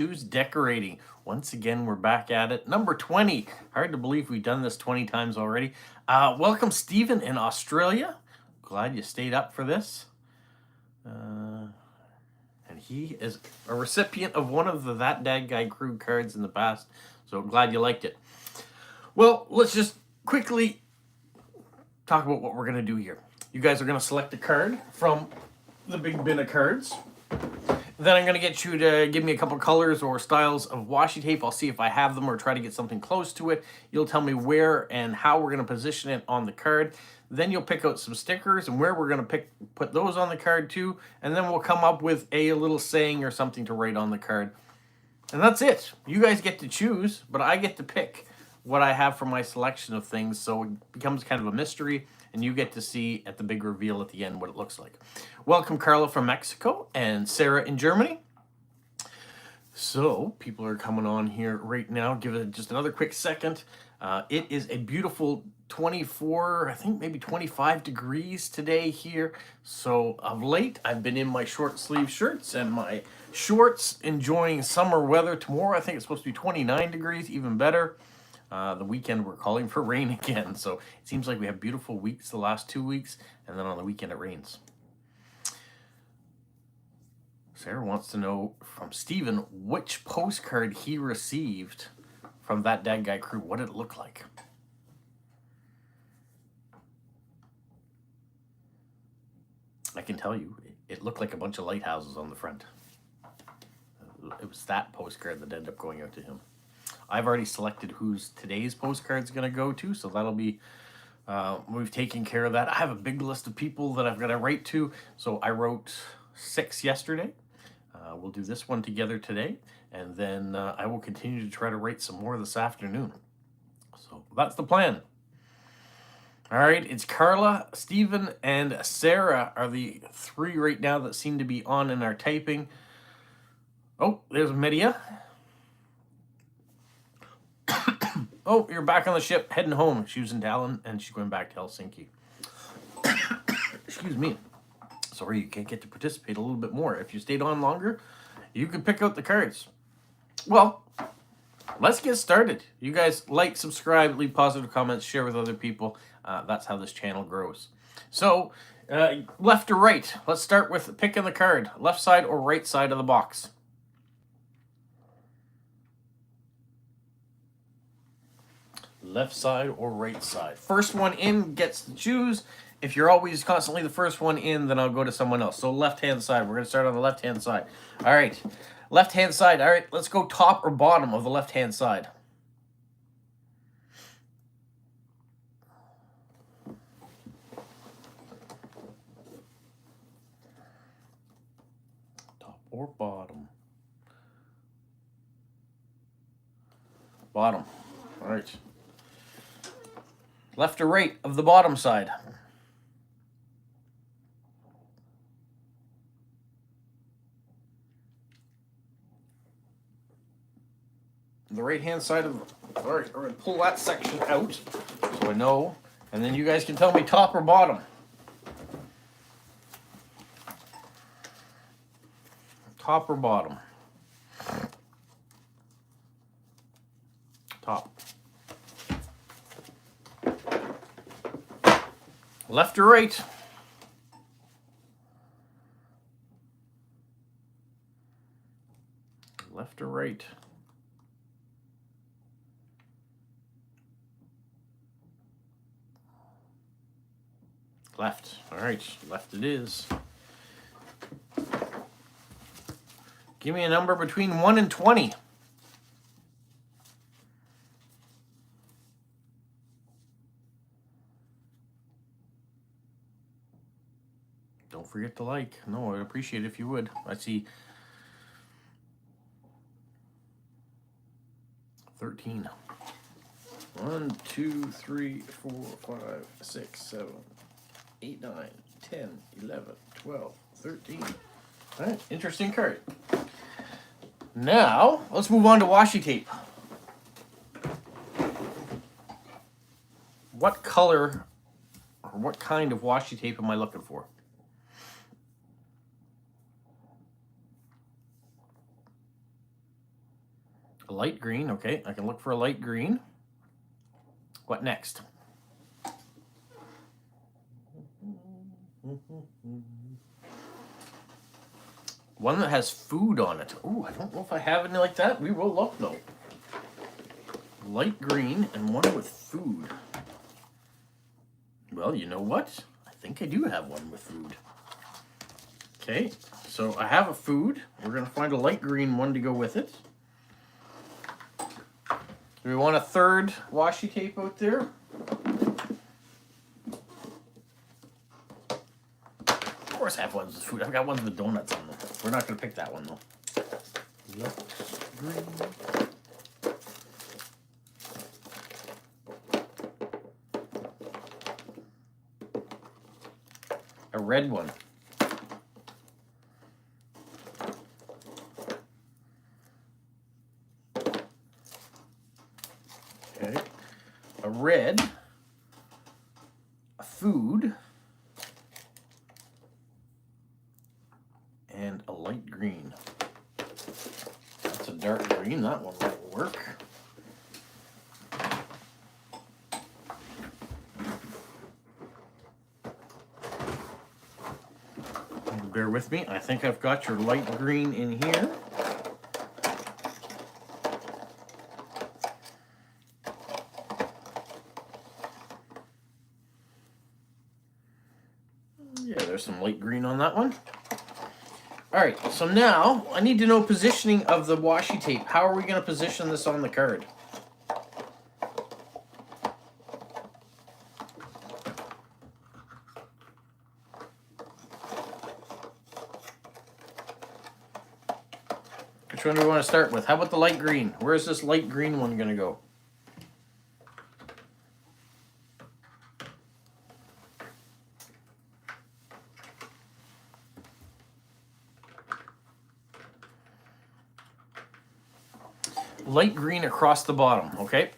Who's decorating? Once again, we're back at it. Number 20. Hard to believe we've done this 20 times already. Welcome, Stephen in Australia. Glad you stayed up for this. And he is a recipient of one of the That Dad Guy crew cards in the past. So glad you liked it. Well, let's just quickly talk about what we're going to do here. You guys are going to select a card from the big bin of cards. Then I'm going to get you to give me a couple colors or styles of washi tape. I'll see if I have them or try to get something close to it. You'll tell me where and how we're going to position it on the card. Then you'll pick out some stickers and where we're going to put those on the card too. And then we'll come up with a little saying or something to write on the card. And that's it. You guys get to choose, but I get to pick what I have for my selection of things. So it becomes kind of a mystery. And you get to see at the big reveal at the end what it looks like. Welcome, Carla from Mexico and Sarah in Germany. So people are coming on here right now. Give it just another quick second. It is a beautiful 24, I think maybe 25 degrees today here. So of late, I've been in my short sleeve shirts and my shorts, enjoying summer weather. Tomorrow, I think it's supposed to be 29 degrees, even better. The weekend we're calling for rain again, so it seems like we have beautiful weeks the last 2 weeks, and then on the weekend it rains. Sarah wants to know from Stephen which postcard he received from That Dad Guy crew. What did it look like? I can tell you, it looked like a bunch of lighthouses on the front. It was that postcard that ended up going out to him. I've already selected who's today's postcard's going to go to, so that'll be, we've taken care of that. I have a big list of people that I've got to write to, so I wrote 6 yesterday. We'll do this one together today, and then I will continue to try to write some more this afternoon. So that's the plan. All right, it's Carla, Stephen, and Sarah are the 3 right now that seem to be on in our typing. Oh, there's Media. Oh, you're back on the ship, heading home. She was in Tallinn, and she's going back to Helsinki. Excuse me. Sorry, you can't get to participate a little bit more. If you stayed on longer, you could pick out the cards. Well, let's get started. You guys like, subscribe, leave positive comments, share with other people. That's how this channel grows. So, left or right? Let's start with picking the card. Left side or right side of the box? Left side or right side? First one in gets to choose. If you're always constantly the first one in, then I'll go to someone else. So left-hand side. We're going to start on the left-hand side. All right. Left-hand side. All right. Let's go top or bottom of the left-hand side. Top or bottom? Bottom. All right. Left or right of the bottom side? The right-hand side of... All right, we're going to pull that section out so I know. And then you guys can tell me top or bottom. Top or bottom? Top. Left or right? Left or right? Left. All right, left it is. Give me a number between 1 and 20. Don't forget to like. No, I'd appreciate it if you would. I see 13. 1, 2, 3, 4, 5, 6, 7, 8, 9, 10, 11, 12, 13. All right, interesting card. Now, let's move on to washi tape. What color or what kind of washi tape am I looking for? A light green, okay. I can look for a light green. What next? One that has food on it. Ooh, I don't know if I have any like that. We will look though. Light green and one with food. Well, you know what? I think I do have one with food. Okay, so I have a food. We're going to find a light green one to go with it. Do we want a third washi tape out there? Of course I have ones with food. I've got ones with donuts on them. We're not going to pick that one though. Light green. A red one. Okay. A red. A food. And a light green. That's a dark green. That one might work. Bear with me. I think I've got your light green in here. Yeah, there's some light green on that one. All right, so now I need to know positioning of the washi tape. How are we going to position this on the card? Which one do we want to start with? How about the light green? Where's this light green one going to go? Light green across the bottom, okay?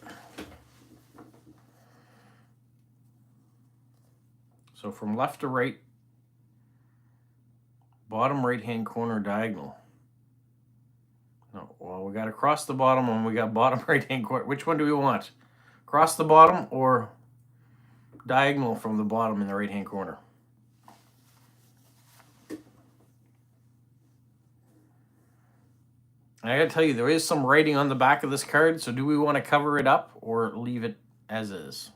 So from left to right, bottom right-hand corner diagonal. No, well, we got across the bottom and we got bottom right-hand corner. Which one do we want? Across the bottom or diagonal from the bottom in the right-hand corner? I gotta tell you, there is some writing on the back of this card, so do we want to cover it up or leave it as is?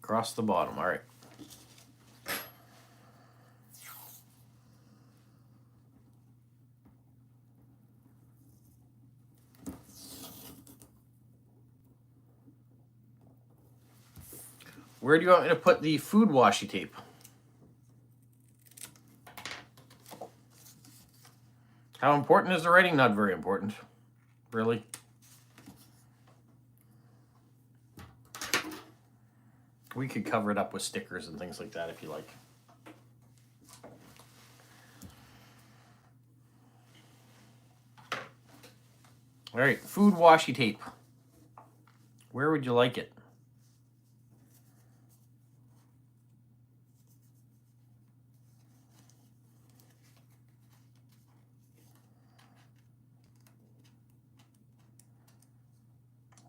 Across the bottom, all right. Where do you want me to put the food washi tape? How important is the writing? Not very important. Really? We could cover it up with stickers and things like that if you like. All right, food washi tape. Where would you like it?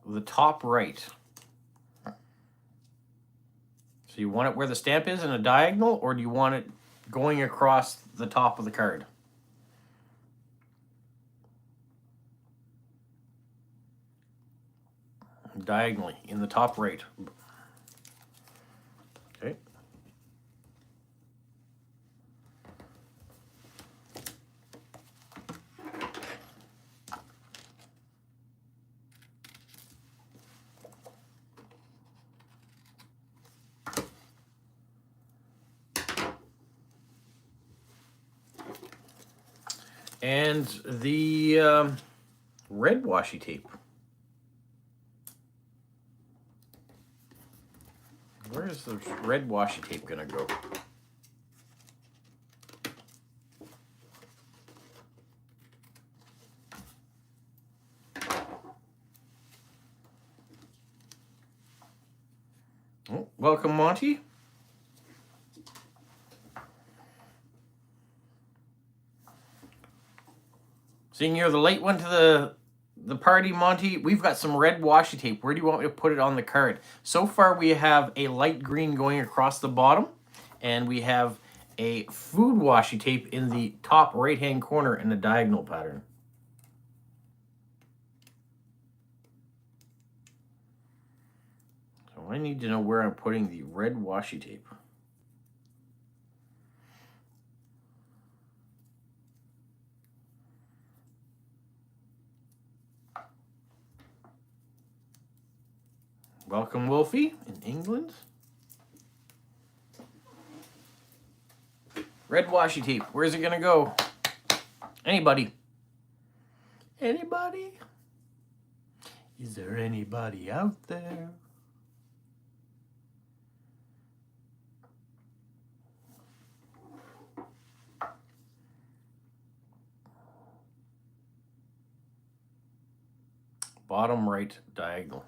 The top right. So you want it where the stamp is in a diagonal, or do you want it going across the top of the card? Diagonally in the top right. Okay. And the red washi tape. Where is the red washi tape gonna go? Oh, welcome, Monty. Seeing you're the late one to the party, Monty, we've got some red washi tape. Where do you want me to put it on the card? So far, we have a light green going across the bottom, and we have a food washi tape in the top right-hand corner in a diagonal pattern. So I need to know where I'm putting the red washi tape. Welcome, Wolfie, in England. Red washi tape. Where's it gonna go? Anybody? Anybody? Is there anybody out there? Bottom right diagonal.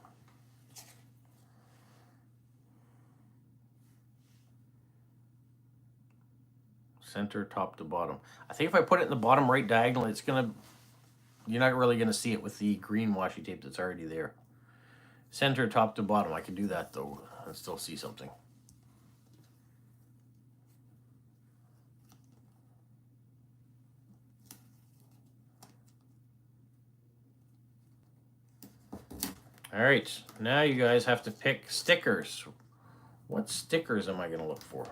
Center, top to bottom. I think if I put it in the bottom right diagonal, it's gonna, you're not really gonna see it with the green washi tape that's already there. Center, top to bottom. I can do that though and still see something. All right, now you guys have to pick stickers. What stickers am I gonna look for?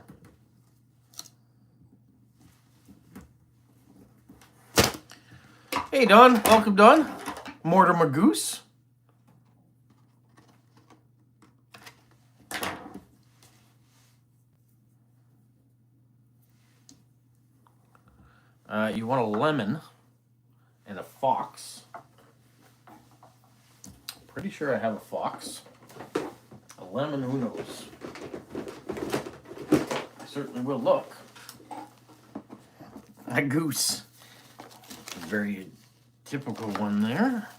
Hey, Don. Welcome, Don. Mortimer Goose. You want a lemon and a fox. Pretty sure I have a fox. A lemon, who knows? I certainly will look. A goose. Very typical one there.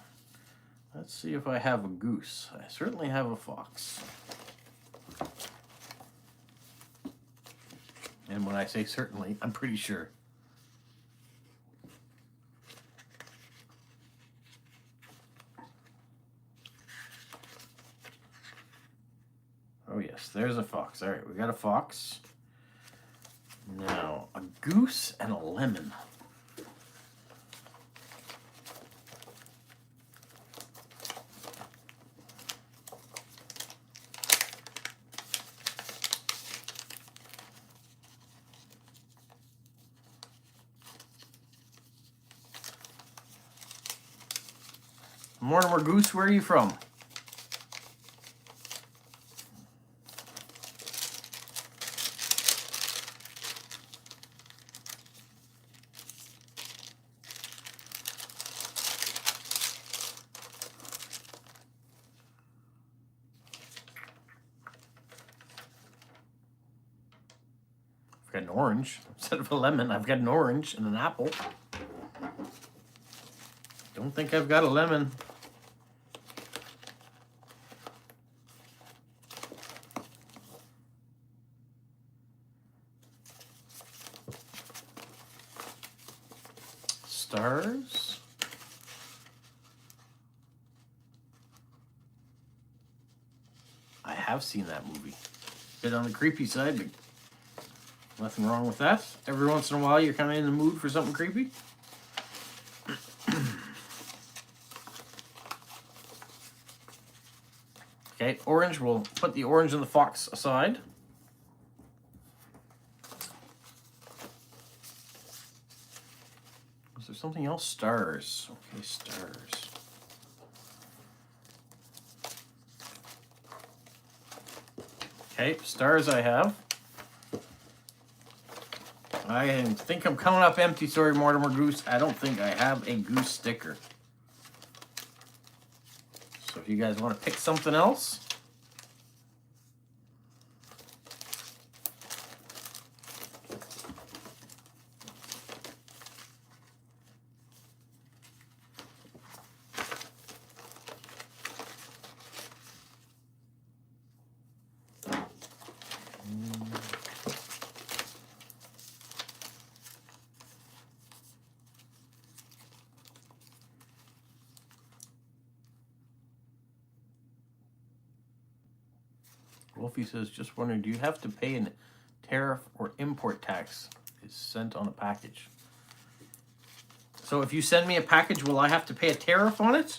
Let's see if I have a goose. I certainly have a fox. And when I say certainly, I'm pretty sure. Oh yes, there's a fox. All right, we got a fox. Now, a goose and a lemon. Mortimer Goose, where are you from? I've got an orange. Instead of a lemon, I've got an orange and an apple. Don't think I've got a lemon. Stars. I have seen that movie. Bit on the creepy side, but nothing wrong with that. Every once in a while, you're kind of in the mood for something creepy. Okay, orange. We'll put the orange and the fox aside. Is there something else? Stars. Okay, stars. Okay, stars I have. I think I'm coming up empty. Sorry, Mortimer Goose. I don't think I have a goose sticker. So if you guys want to pick something else. Wolfie says, just wondering, do you have to pay a tariff or import tax? Is sent on a package. So if you send me a package, will I have to pay a tariff on it?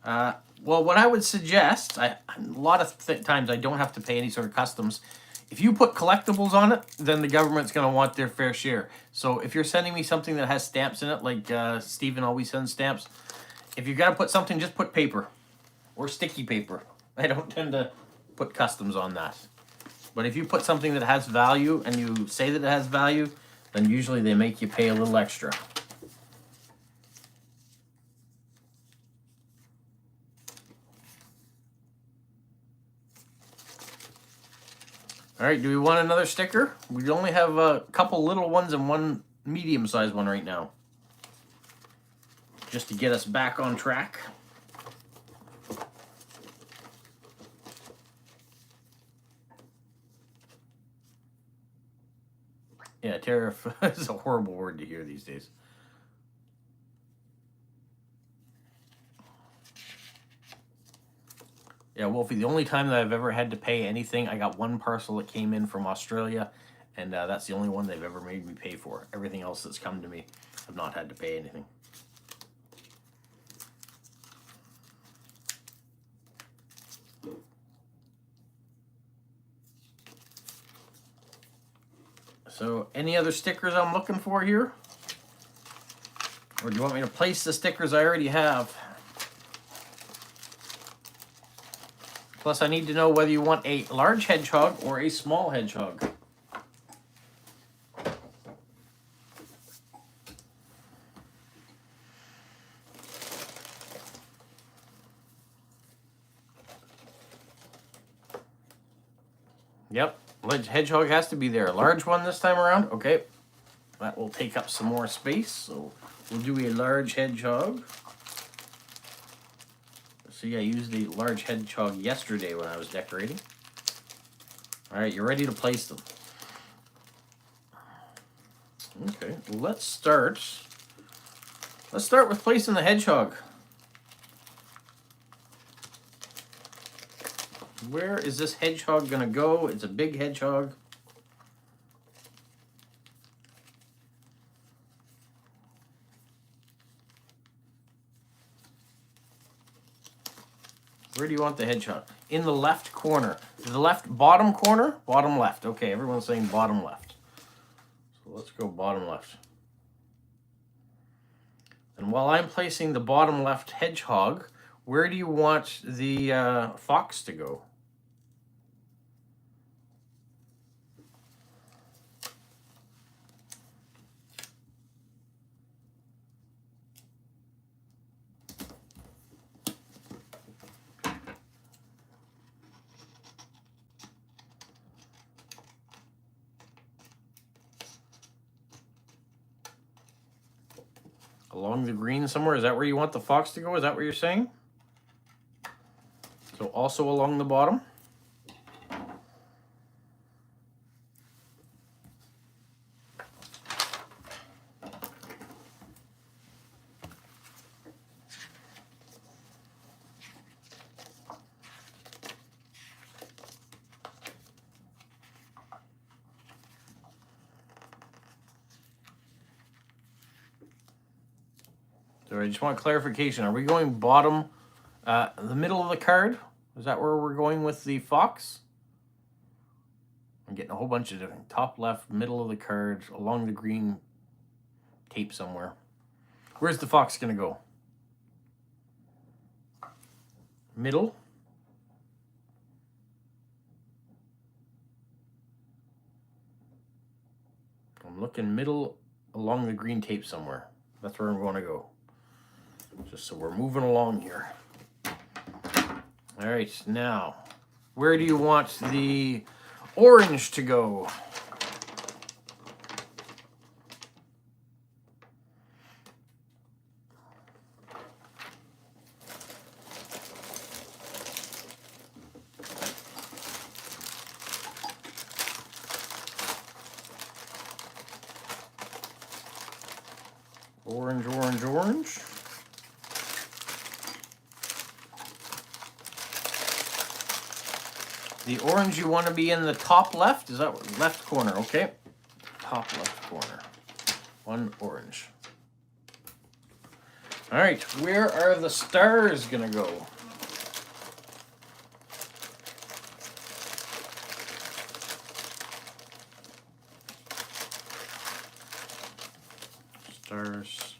Well, what I would suggest, a lot of times I don't have to pay any sort of customs. If you put collectibles on it, then the government's going to want their fair share. So if you're sending me something that has stamps in it, like Stephen always sends stamps, if you got to put something, just put paper or sticky paper. I don't tend to put customs on that. But if you put something that has value and you say that it has value, then usually they make you pay a little extra. All right, do we want another sticker? We only have a couple little ones and one medium-sized one right now. Just to get us back on track. Yeah, tariff is a horrible word to hear these days. Yeah, Wolfie, the only time that I've ever had to pay anything, I got one parcel that came in from Australia, and that's the only one they've ever made me pay for. Everything else that's come to me, I've not had to pay anything. So, any other stickers I'm looking for here? Or do you want me to place the stickers I already have? Plus, I need to know whether you want a large hedgehog or a small hedgehog. Yep, hedgehog has to be there. A large one this time around. Okay, that will take up some more space, so we'll do a large hedgehog. See, I used a large hedgehog yesterday when I was decorating. All right, you're ready to place them. Okay, let's start. Let's start with placing the hedgehog. Where is this hedgehog gonna go? It's a big hedgehog. Where do you want the hedgehog? In the left corner. The left bottom corner? Bottom left. Okay, everyone's saying bottom left. So let's go bottom left. And while I'm placing the bottom left hedgehog, where do you want the fox to go? Along the green somewhere? Is that where you want the fox to go? Is that what you're saying? So also along the bottom? So I just want clarification. Are we going bottom, the middle of the card? Is that where we're going with the fox? I'm getting a whole bunch of different. Top left, middle of the card, along the green tape somewhere. Where's the fox going to go? Middle? I'm looking middle along the green tape somewhere. That's where I'm going to go. Just so we're moving along here. All right, now, where do you want the orange to go? Orange, orange, orange. The orange you want to be in the top left? Is that left corner? Okay. Top left corner. One orange. All right, where are the stars going to go? Stars.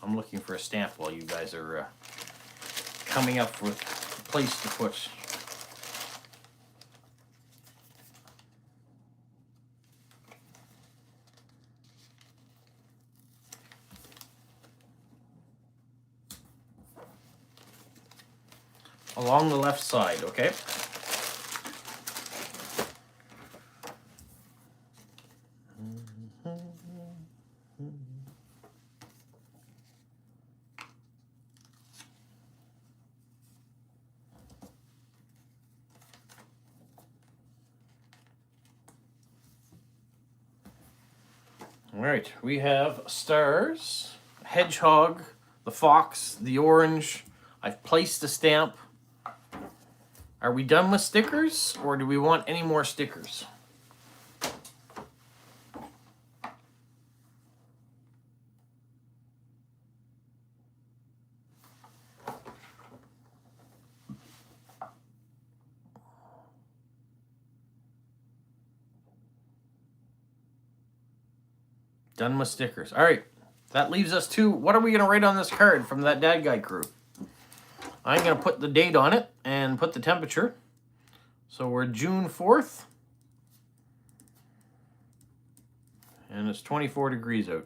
I'm looking for a stamp while you guys are coming up with a place to put. Along the left side, okay? All right, we have stars, hedgehog, the fox, the orange. I've placed a stamp. Are we done with stickers, or do we want any more stickers? Done with stickers. All right, that leaves us to, what are we going to write on this card from that dad guy crew? I'm going to put the date on it and put the temperature. So we're June 4th. And it's 24 degrees out.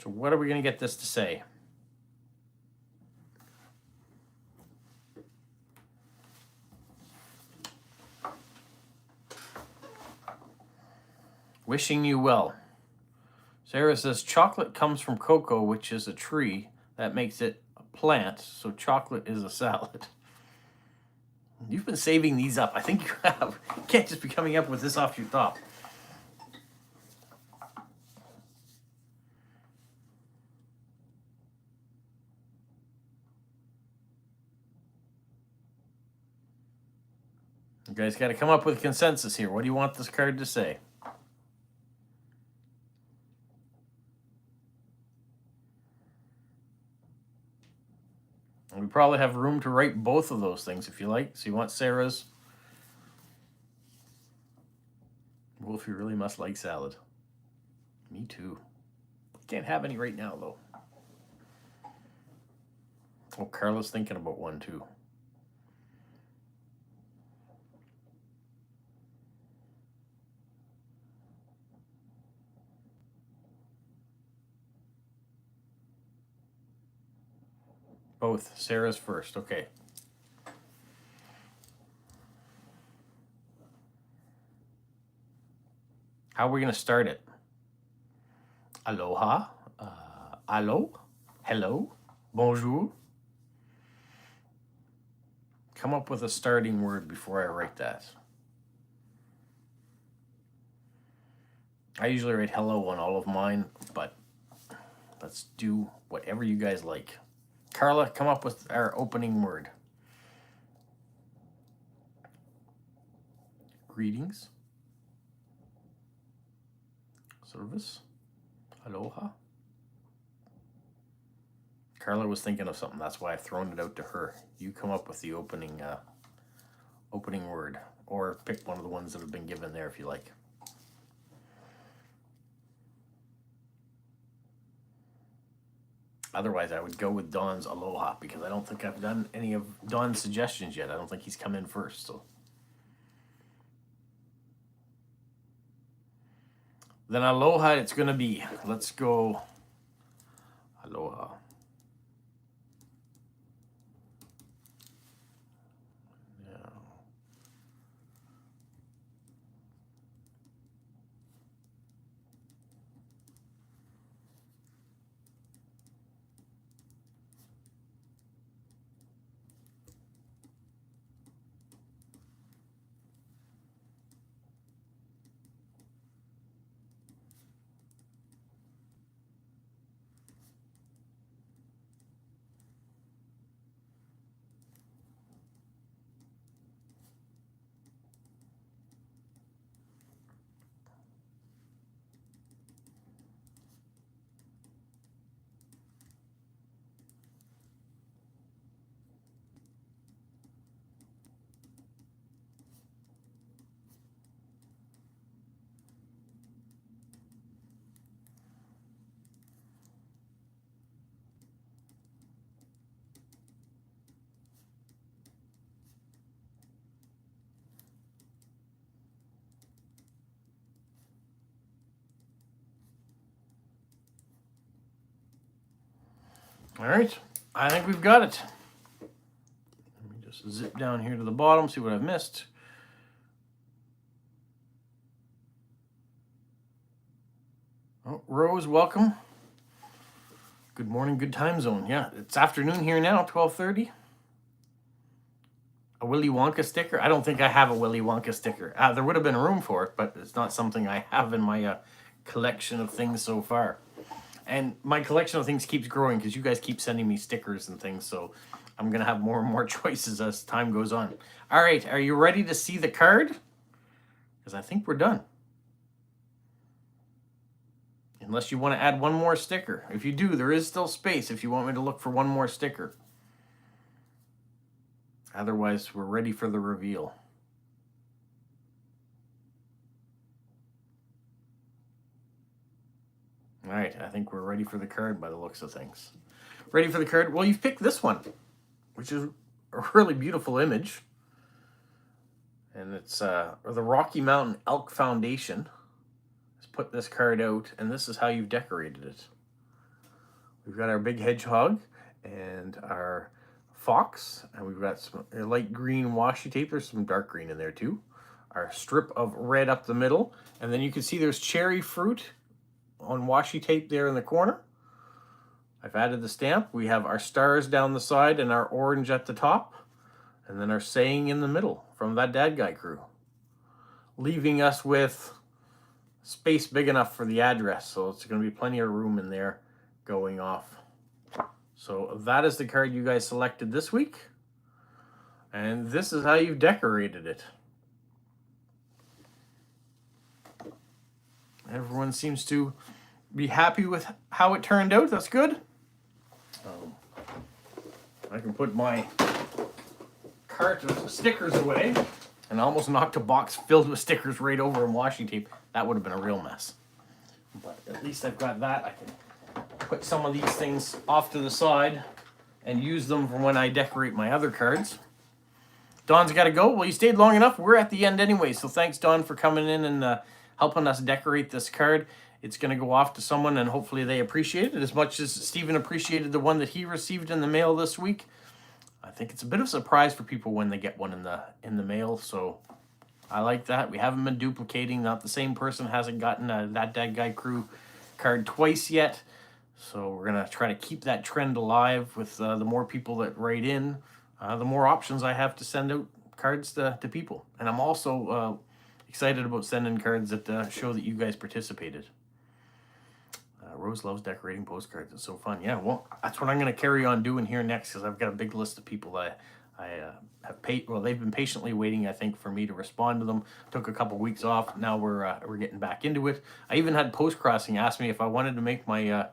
So what are we going to get this to say? Wishing you well. Sarah says chocolate comes from cocoa, which is a tree. That makes it a plant, so chocolate is a salad. You've been saving these up. I think you have. You can't just be coming up with this off your top. You guys got to come up with consensus here. What do you want this card to say? We probably have room to write both of those things if you like. So you want Sarah's. Wolf, you really must like salad. Me too. Can't have any right now, though. Oh, Carla's thinking about one, too. Both. Sarah's first. Okay. How are we going to start it? Aloha. Allo. Hello. Bonjour. Come up with a starting word before I write that. I usually write hello on all of mine, but let's do whatever you guys like. Carla, come up with our opening word. Greetings. Service. Aloha. Carla was thinking of something. That's why I've thrown it out to her. You come up with the opening word. Or pick one of the ones that have been given there if you like. Otherwise, I would go with Don's Aloha because I don't think I've done any of Don's suggestions yet. I don't think he's come in first. So then Aloha, it's going to be. Let's go Aloha. All right, I think we've got it. Let me just zip down here to the bottom, see what I've missed. Oh, Rose, welcome. Good morning, good time zone. Yeah, it's afternoon here now, 12:30. A Willy Wonka sticker? I don't think I have a Willy Wonka sticker. There would have been room for it, but it's not something I have in my collection of things so far. And my collection of things keeps growing because you guys keep sending me stickers and things, so I'm going to have more and more choices as time goes on. All right, are you ready to see the card? Because I think we're done. Unless you want to add one more sticker. If you do, there is still space if you want me to look for one more sticker. Otherwise, we're ready for the reveal. All right, I think we're ready for the card by the looks of things. Ready for the card? Well, you've picked this one, which is a really beautiful image. And it's the Rocky Mountain Elk Foundation has put this card out, and this is how you've decorated it. We've got our big hedgehog and our fox, and we've got some light green washi tape. There's some dark green in there too. Our strip of red up the middle, and then you can see there's cherry fruit on washi tape there in the corner. I've added the stamp. We have our stars down the side and our orange at the top, and then our saying in the middle from that Dad Guy crew, leaving us with space big enough for the address, so it's going to be plenty of room in there going off. So that is the card you guys selected this week, and this is how you've decorated it. Everyone seems to be happy with how it turned out. That's good. I can put my cart of stickers away, and I almost knocked a box filled with stickers right over in washi tape. That would have been a real mess. But at least I've got that. I can put some of these things off to the side and use them for when I decorate my other cards. Don's got to go. Well, you stayed long enough. We're at the end anyway, so thanks, Don, for coming in and helping us decorate this card. It's going to go off to someone, and hopefully they appreciate it as much as Stephen appreciated the one that he received in the mail this week. I think it's a bit of a surprise for people when they get one in the mail, so I like that. We haven't been duplicating. Not the same person hasn't gotten a That Dad Guy crew card twice yet, so we're going to try to keep that trend alive with the more people that write in, the more options I have to send out cards to people. And I'm also excited about sending cards that show that you guys participated. Rose loves decorating postcards. It's so fun. Yeah, well, that's what I'm going to carry on doing here next, because I've got a big list of people that I have paid. Well, they've been patiently waiting, I think, for me to respond to them. Took a couple weeks off. Now we're getting back into it. I even had Post Crossing ask me if I wanted to make my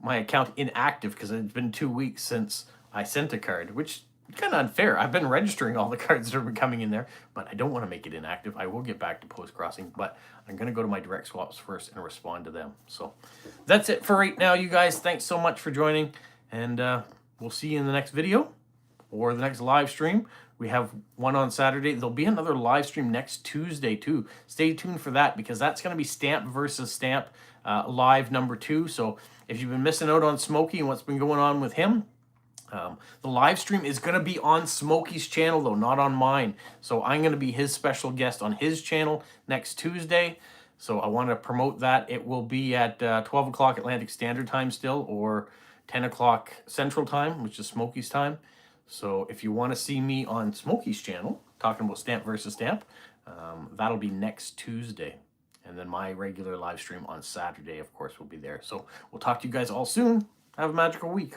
my account inactive because it's been 2 weeks since I sent a card, which kind of unfair. I've been registering all the cards that have been coming in there, but I don't want to make it inactive. I will get back to Post Crossing, but I'm going to go to my direct swaps first and respond to them. So that's it for right now, you guys. Thanks so much for joining, and we'll see you in the next video or the next live stream. We have one on Saturday. There'll be another live stream next Tuesday too. Stay tuned for that, because that's going to be Stamp versus Stamp live number 2. So if you've been missing out on Smokey and what's been going on with him, the live stream is going to be on Smokey's channel, though, not on mine. So I'm going to be his special guest on his channel next Tuesday. So I want to promote that. It will be at 12 o'clock Atlantic Standard Time still, or 10 o'clock Central Time, which is Smokey's time. So if you want to see me on Smokey's channel, talking about Stamp versus Stamp, that'll be next Tuesday. And then my regular live stream on Saturday, of course, will be there. So we'll talk to you guys all soon. Have a magical week.